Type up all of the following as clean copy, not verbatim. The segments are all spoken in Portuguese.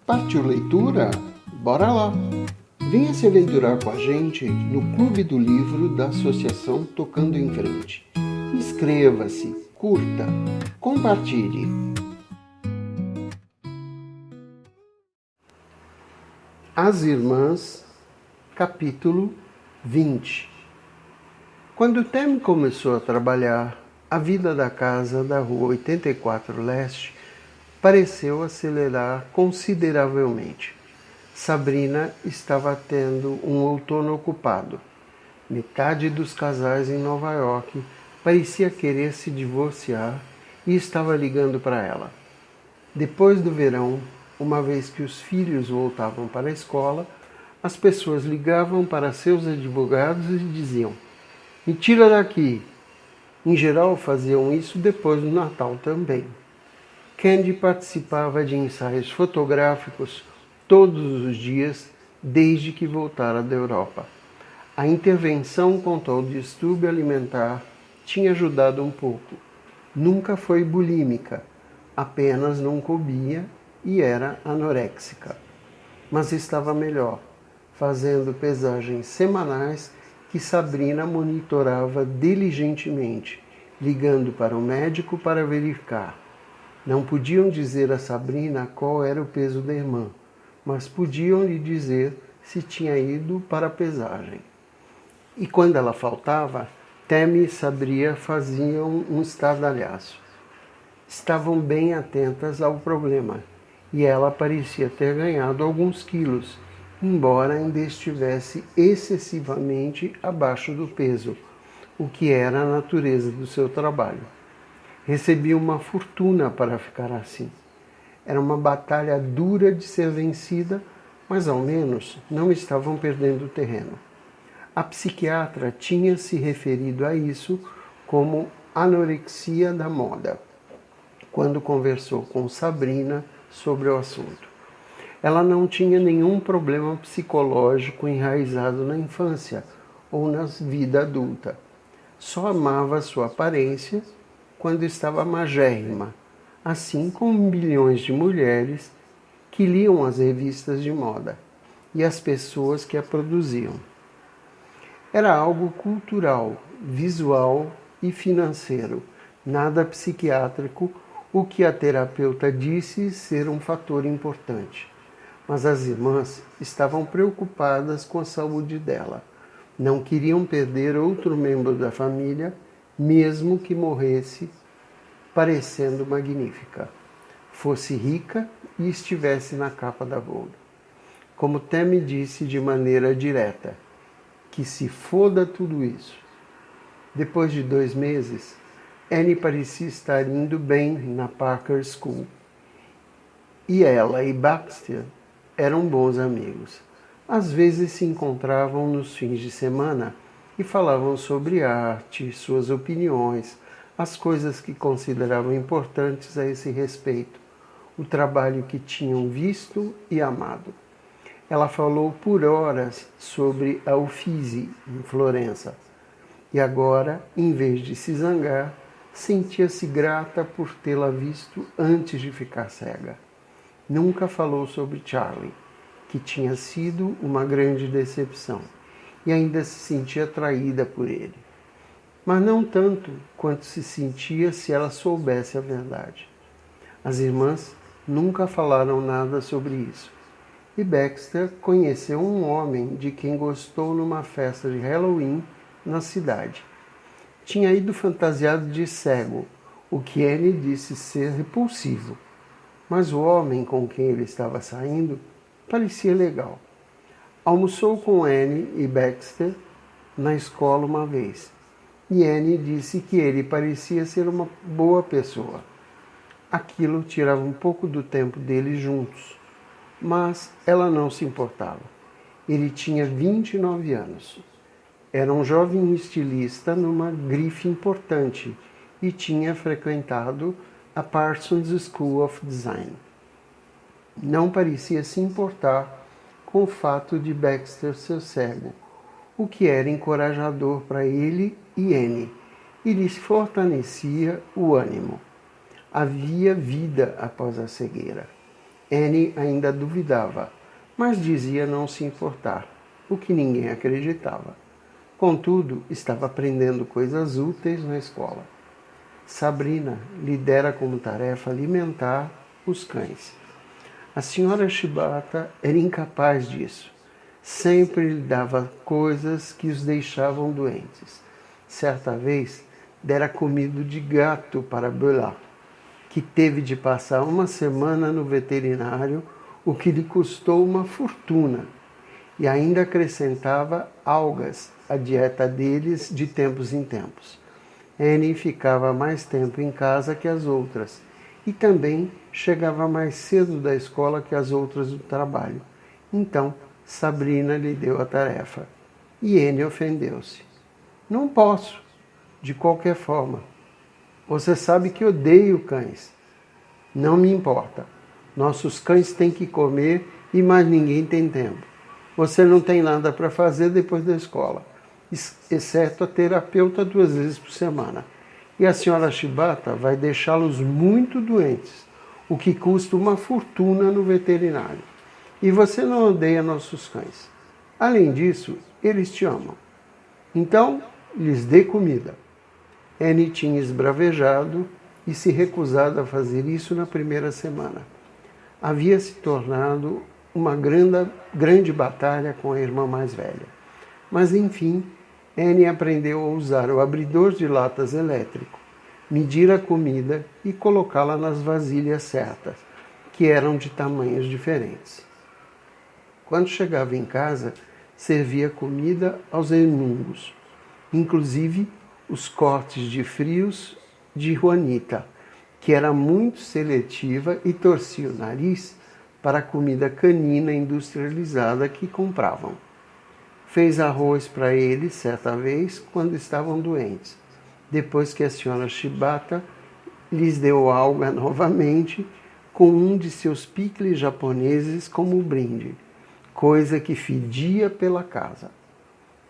Partiu leitura? Bora lá! Venha se aventurar com a gente no Clube do Livro da Associação Tocando em Frente. Inscreva-se, curta, compartilhe. As Irmãs, capítulo 20. Quando Tammy começou a trabalhar, a vida da casa da Rua 84 Leste pareceu acelerar consideravelmente. Sabrina estava tendo um outono ocupado. Metade dos casais em Nova York parecia querer se divorciar e estava ligando para ela. Depois do verão, uma vez que os filhos voltavam para a escola, as pessoas ligavam para seus advogados e diziam: "Me tira daqui!" Em geral, faziam isso depois do Natal também. Candy participava de ensaios fotográficos todos os dias desde que voltara da Europa. A intervenção contra o distúrbio alimentar tinha ajudado um pouco. Nunca foi bulímica, apenas não comia e era anoréxica. Mas estava melhor, fazendo pesagens semanais que Sabrina monitorava diligentemente, ligando para o médico para verificar. Não podiam dizer a Sabrina qual era o peso da irmã, mas podiam lhe dizer se tinha ido para a pesagem. E quando ela faltava, Tammy e Sabrina faziam um estardalhaço. Estavam bem atentas ao problema, e ela parecia ter ganhado alguns quilos, embora ainda estivesse excessivamente abaixo do peso, o que era a natureza do seu trabalho. Recebia uma fortuna para ficar assim. Era uma batalha dura de ser vencida, mas ao menos não estavam perdendo terreno. A psiquiatra tinha se referido a isso como anorexia da moda, quando conversou com Sabrina sobre o assunto. Ela não tinha nenhum problema psicológico enraizado na infância ou na vida adulta. Só amava sua aparência quando estava magérrima, assim como bilhões de mulheres que liam as revistas de moda e as pessoas que a produziam. Era algo cultural, visual e financeiro, nada psiquiátrico, o que a terapeuta disse ser um fator importante. Mas as irmãs estavam preocupadas com a saúde dela. Não queriam perder outro membro da família, mesmo que morresse parecendo magnífica, fosse rica e estivesse na capa da Vogue. Como Tammy disse de maneira direta, que se foda tudo isso. Depois de 2 meses, Annie parecia estar indo bem na Parker School. E ela e Baxter eram bons amigos. Às vezes se encontravam nos fins de semana e falavam sobre arte, suas opiniões, as coisas que consideravam importantes a esse respeito, o trabalho que tinham visto e amado. Ela falou por horas sobre a Uffizi, em Florença, e agora, em vez de se zangar, sentia-se grata por tê-la visto antes de ficar cega. Nunca falou sobre Charlie, que tinha sido uma grande decepção, e ainda se sentia atraída por ele. Mas não tanto quanto se sentia se ela soubesse a verdade. As irmãs nunca falaram nada sobre isso. E Baxter conheceu um homem de quem gostou numa festa de Halloween na cidade. Tinha ido fantasiado de cego, o que Annie disse ser repulsivo. Mas o homem com quem ele estava saindo parecia legal. Almoçou com Annie e Baxter na escola uma vez. E Annie disse que ele parecia ser uma boa pessoa. Aquilo tirava um pouco do tempo deles juntos, mas ela não se importava. Ele tinha 29 anos. Era um jovem estilista numa grife importante e tinha frequentado a Parsons School of Design. Não parecia se importar com o fato de Baxter ser cego, o que era encorajador para ele e Annie, e lhes fortalecia o ânimo. Havia vida após a cegueira. Annie ainda duvidava, mas dizia não se importar, o que ninguém acreditava. Contudo, estava aprendendo coisas úteis na escola. Sabrina lhe dera como tarefa alimentar os cães. A senhora Shibata era incapaz disso. Sempre lhe dava coisas que os deixavam doentes. Certa vez, dera comida de gato para Bela, que teve de passar uma semana no veterinário, o que lhe custou uma fortuna, e ainda acrescentava algas à dieta deles de tempos em tempos. Annie ficava mais tempo em casa que as outras, e também chegava mais cedo da escola que as outras do trabalho. Então, Sabrina lhe deu a tarefa, e Annie ofendeu-se. Não posso, de qualquer forma. Você sabe que odeio cães. Não me importa. Nossos cães têm que comer e mais ninguém tem tempo. Você não tem nada para fazer depois da escola, exceto a terapeuta 2 vezes por semana. E a senhora Shibata vai deixá-los muito doentes, o que custa uma fortuna no veterinário. E você não odeia nossos cães. Além disso, eles te amam. Então, lhes dê comida. Annie tinha esbravejado e se recusado a fazer isso na primeira semana. Havia se tornado uma grande batalha com a irmã mais velha. Mas, enfim, Annie aprendeu a usar o abridor de latas elétrico, medir a comida e colocá-la nas vasilhas certas, que eram de tamanhos diferentes. Quando chegava em casa, servia comida aos enungos, inclusive os cortes de frios de Juanita, que era muito seletiva e torcia o nariz para a comida canina industrializada que compravam. Fez arroz para eles certa vez quando estavam doentes, depois que a senhora Shibata lhes deu alga novamente com um de seus picles japoneses como brinde, coisa que fedia pela casa.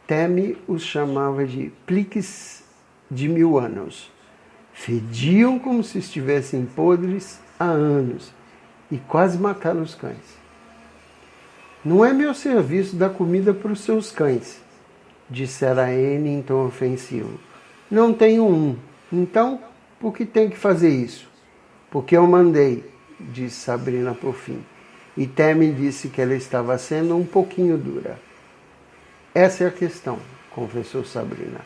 Temi os chamava de pliques de 1000 anos. Fediam como se estivessem podres há anos e quase mataram os cães. Não é meu serviço dar comida para os seus cães, dissera Annie em tom ofensivo. Não tenho um. Então, por que tem que fazer isso? Porque eu mandei, disse Sabrina por fim. E Temi disse que ela estava sendo um pouquinho dura. Essa é a questão, confessou Sabrina.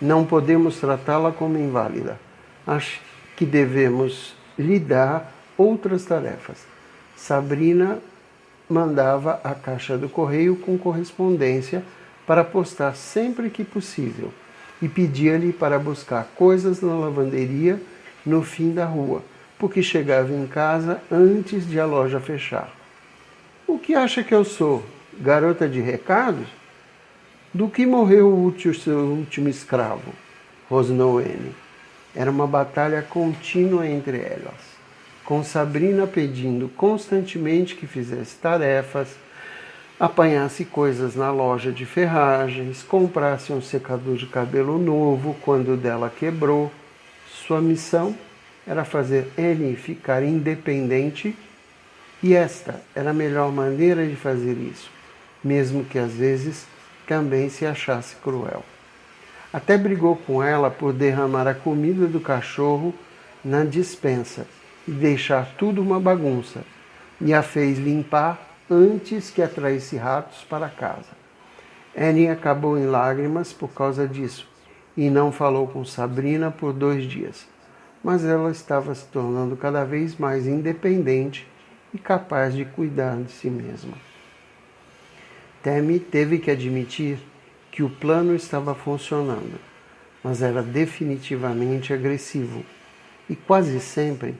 Não podemos tratá-la como inválida. Acho que devemos lhe dar outras tarefas. Sabrina mandava a caixa do correio com correspondência para postar sempre que possível e pedia-lhe para buscar coisas na lavanderia no fim da rua, porque chegava em casa antes de a loja fechar. O que acha que eu sou? Garota de recados? Do que morreu o seu último escravo? Rosnou Annie. Era uma batalha contínua entre elas, com Sabrina pedindo constantemente que fizesse tarefas, apanhasse coisas na loja de ferragens, comprasse um secador de cabelo novo quando o dela quebrou. Sua missão era fazer Annie ficar independente, e esta era a melhor maneira de fazer isso, mesmo que às vezes também se achasse cruel. Até brigou com ela por derramar a comida do cachorro na despensa e deixar tudo uma bagunça, e a fez limpar antes que atraísse ratos para casa. Annie acabou em lágrimas por causa disso e não falou com Sabrina por 2 dias, mas ela estava se tornando cada vez mais independente e capaz de cuidar de si mesma. Temi teve que admitir que o plano estava funcionando, mas era definitivamente agressivo, e quase sempre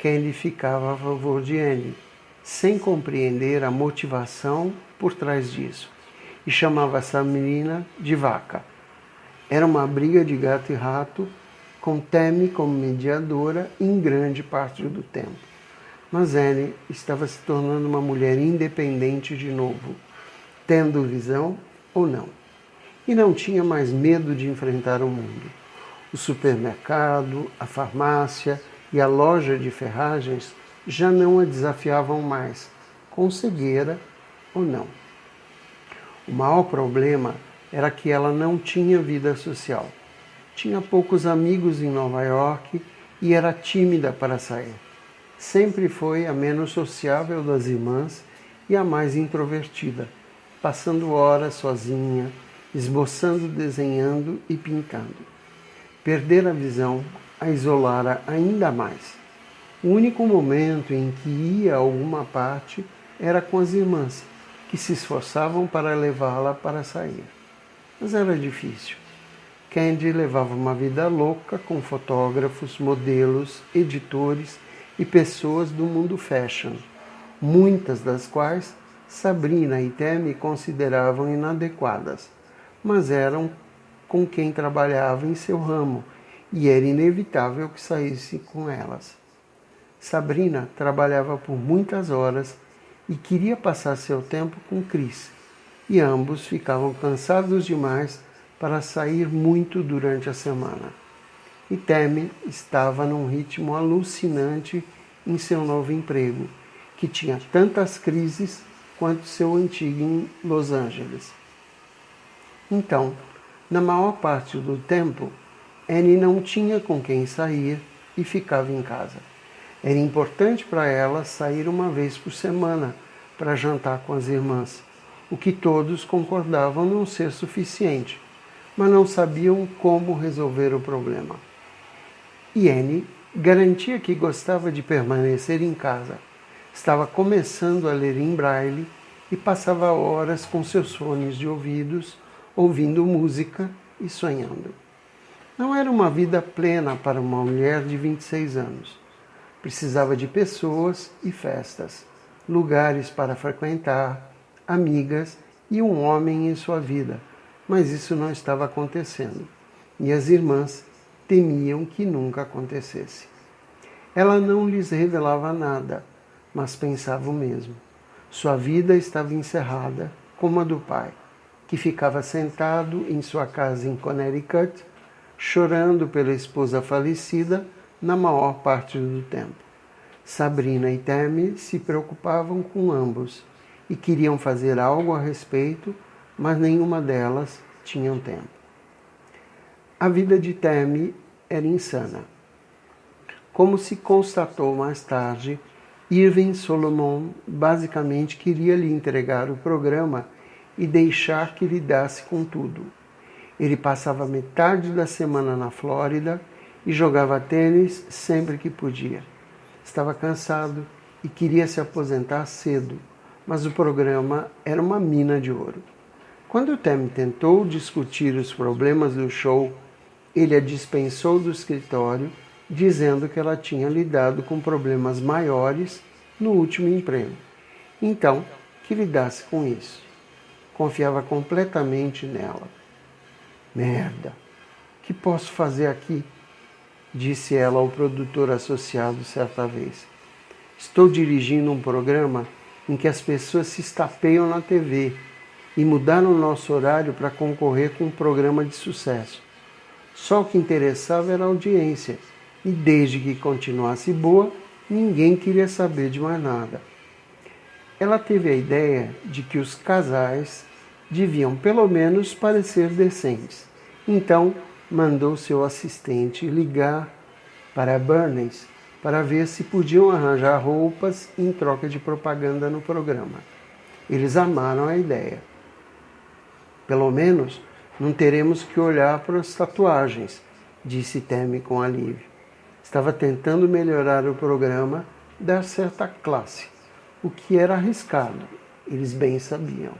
Candy ficava a favor de Annie, sem compreender a motivação por trás disso, e chamava essa menina de vaca. Era uma briga de gato e rato, com Temi como mediadora em grande parte do tempo. Mas Annie estava se tornando uma mulher independente de novo, tendo visão ou não. E não tinha mais medo de enfrentar o mundo. O supermercado, a farmácia e a loja de ferragens já não a desafiavam mais, com cegueira ou não. O maior problema era que ela não tinha vida social. Tinha poucos amigos em Nova York e era tímida para sair. Sempre foi a menos sociável das irmãs e a mais introvertida, passando horas sozinha, esboçando, desenhando e pintando. Perder a visão a isolara ainda mais. O único momento em que ia a alguma parte era com as irmãs, que se esforçavam para levá-la para sair. Mas era difícil. Candy levava uma vida louca com fotógrafos, modelos, editores e pessoas do mundo fashion, muitas das quais Sabrina e Tammy consideravam inadequadas, mas eram com quem trabalhava em seu ramo e era inevitável que saísse com elas. Sabrina trabalhava por muitas horas e queria passar seu tempo com Chris, e ambos ficavam cansados demais para sair muito durante a semana. E Tammy estava num ritmo alucinante em seu novo emprego, que tinha tantas crises quanto seu antigo em Los Angeles. Então, na maior parte do tempo, Annie não tinha com quem sair e ficava em casa. Era importante para ela sair uma vez por semana para jantar com as irmãs, o que todos concordavam não ser suficiente, mas não sabiam como resolver o problema. E Annie garantia que gostava de permanecer em casa. Estava começando a ler em braille e passava horas com seus fones de ouvidos, ouvindo música e sonhando. Não era uma vida plena para uma mulher de 26 anos. Precisava de pessoas e festas, lugares para frequentar, amigas e um homem em sua vida, mas isso não estava acontecendo, e as irmãs temiam que nunca acontecesse. Ela não lhes revelava nada, mas pensava o mesmo. Sua vida estava encerrada, como a do pai, que ficava sentado em sua casa em Connecticut, chorando pela esposa falecida na maior parte do tempo. Sabrina e Tammy se preocupavam com ambos e queriam fazer algo a respeito, mas nenhuma delas tinha tempo. A vida de Tammy era insana. Como se constatou mais tarde, Irving Solomon basicamente queria lhe entregar o programa e deixar que lidasse com tudo. Ele passava metade da semana na Flórida e jogava tênis sempre que podia. Estava cansado e queria se aposentar cedo, mas o programa era uma mina de ouro. Quando Tammy tentou discutir os problemas do show, ele a dispensou do escritório, dizendo que ela tinha lidado com problemas maiores no último emprego. Então, que lidasse com isso. Confiava completamente nela. Merda, o que posso fazer aqui? Disse ela ao produtor associado certa vez. Estou dirigindo um programa em que as pessoas se estapeiam na TV e mudaram o nosso horário para concorrer com um programa de sucesso. Só o que interessava era a audiência, e desde que continuasse boa, ninguém queria saber de mais nada. Ela teve a ideia de que os casais deviam pelo menos parecer decentes. Então, mandou seu assistente ligar para a Bernays para ver se podiam arranjar roupas em troca de propaganda no programa. Eles amaram a ideia. Pelo menos não teremos que olhar para as tatuagens, disse Tammy com alívio. Estava tentando melhorar o programa, dar certa classe, o que era arriscado, eles bem sabiam.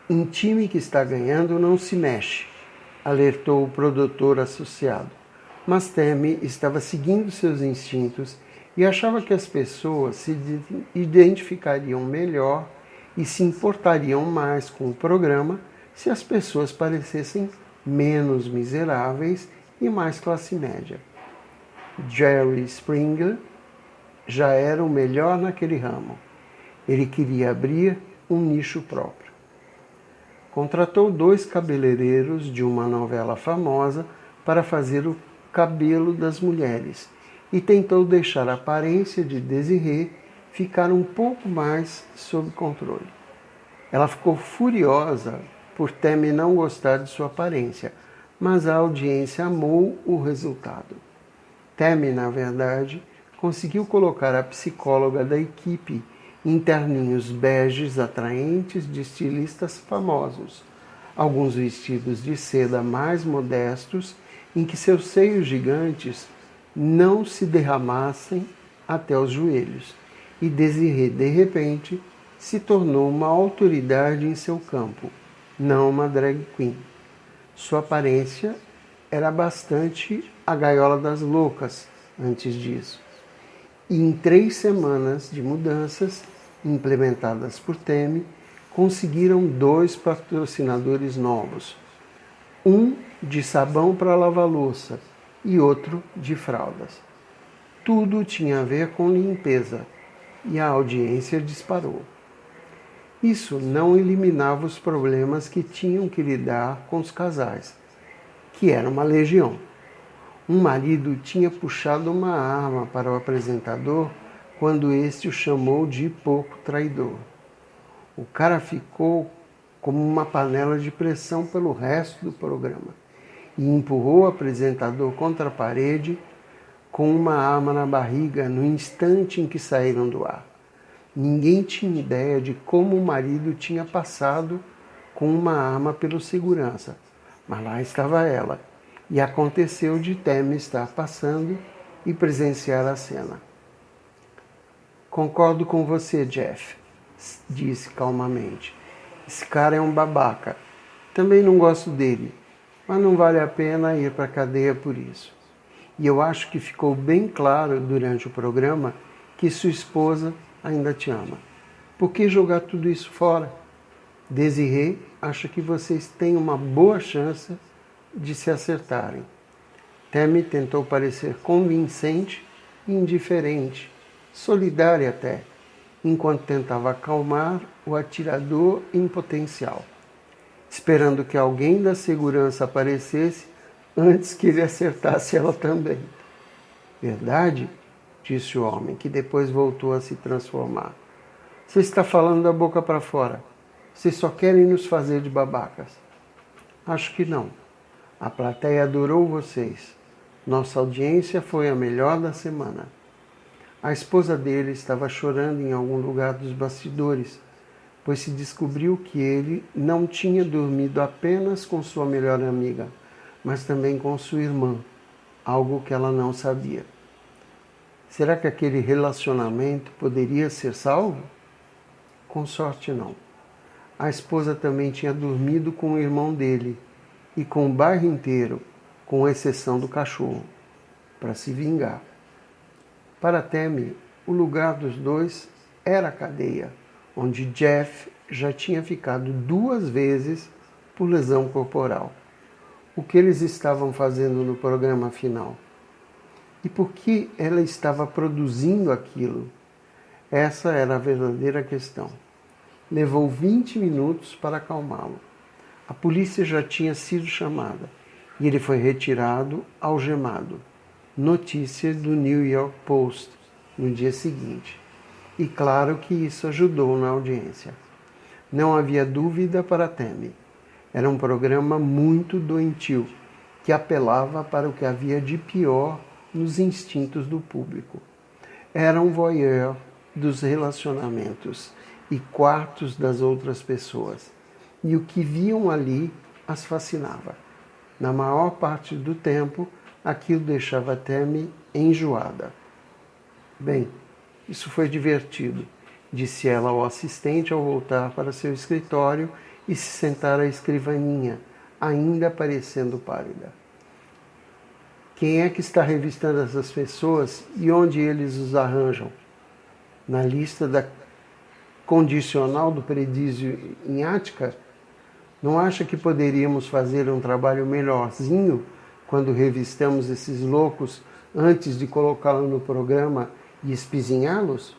Um time que está ganhando não se mexe, alertou o produtor associado. Mas Tammy estava seguindo seus instintos e achava que as pessoas se identificariam melhor e se importariam mais com o programa se as pessoas parecessem menos miseráveis e mais classe média. Jerry Springer já era o melhor naquele ramo. Ele queria abrir um nicho próprio. Contratou 2 cabeleireiros de uma novela famosa para fazer o cabelo das mulheres e tentou deixar a aparência de Desirée ficar um pouco mais sob controle. Ela ficou furiosa por Tammy não gostar de sua aparência, mas a audiência amou o resultado. Tammy, na verdade, conseguiu colocar a psicóloga da equipe em terninhos beges atraentes de estilistas famosos, alguns vestidos de seda mais modestos, em que seus seios gigantes não se derramassem até os joelhos, e Desirée, de repente, se tornou uma autoridade em seu campo, não uma drag queen. Sua aparência era bastante a gaiola das loucas antes disso. E em 3 semanas de mudanças implementadas por Tammy, conseguiram 2 patrocinadores novos. Um de sabão para lavar louça e outro de fraldas. Tudo tinha a ver com limpeza e a audiência disparou. Isso não eliminava os problemas que tinham que lidar com os casais, que era uma legião. Um marido tinha puxado uma arma para o apresentador quando este o chamou de pouco traidor. O cara ficou como uma panela de pressão pelo resto do programa e empurrou o apresentador contra a parede com uma arma na barriga no instante em que saíram do ar. Ninguém tinha ideia de como o marido tinha passado com uma arma pelo segurança, mas lá estava ela, e aconteceu de Tammy estar passando e presenciar a cena. Concordo com você, Jeff, disse calmamente. Esse cara é um babaca. Também não gosto dele, mas não vale a pena ir para a cadeia por isso. E eu acho que ficou bem claro durante o programa que sua esposa ainda te ama. Por que jogar tudo isso fora? Desirée acha que vocês têm uma boa chance de se acertarem. Tammy tentou parecer convincente e indiferente, solidária até, enquanto tentava acalmar o atirador em potencial, esperando que alguém da segurança aparecesse antes que ele acertasse ela também. Verdade? Disse o homem, que depois voltou a se transformar. Você está falando da boca para fora. Vocês só querem nos fazer de babacas. Acho que não. A plateia adorou vocês. Nossa audiência foi a melhor da semana. A esposa dele estava chorando em algum lugar dos bastidores, pois se descobriu que ele não tinha dormido apenas com sua melhor amiga, mas também com sua irmã, algo que ela não sabia. Será que aquele relacionamento poderia ser salvo? Com sorte não. A esposa também tinha dormido com o irmão dele e com o bairro inteiro, com exceção do cachorro, para se vingar. Para Tammy, o lugar dos dois era a cadeia, onde Jeff já tinha ficado 2 vezes por lesão corporal. O que eles estavam fazendo no programa final? E por que ela estava produzindo aquilo? Essa era a verdadeira questão. Levou 20 minutos para acalmá-lo. A polícia já tinha sido chamada e ele foi retirado algemado. Notícia do New York Post no dia seguinte. E claro que isso ajudou na audiência. Não havia dúvida para Tammy. Era um programa muito doentio, que apelava para o que havia de pior nos instintos do público. Era um voyeur dos relacionamentos e quartos das outras pessoas. E o que viam ali as fascinava. Na maior parte do tempo, aquilo deixava Tammy enjoada. Bem, isso foi divertido, disse ela ao assistente ao voltar para seu escritório e se sentar à escrivaninha, ainda parecendo pálida. Quem é que está revistando essas pessoas e onde eles os arranjam? Na lista da condicional do Predísio em Ática? Não acha que poderíamos fazer um trabalho melhorzinho quando revistamos esses loucos antes de colocá-los no programa e espizinhá-los?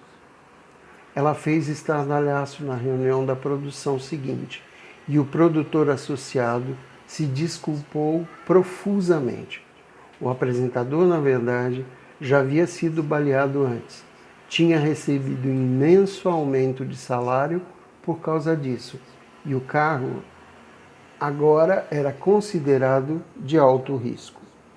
Ela fez estardalhaço na reunião da produção seguinte e o produtor associado se desculpou profusamente. O apresentador, na verdade, já havia sido baleado antes. Tinha recebido um imenso aumento de salário por causa disso. E o carro agora era considerado de alto risco.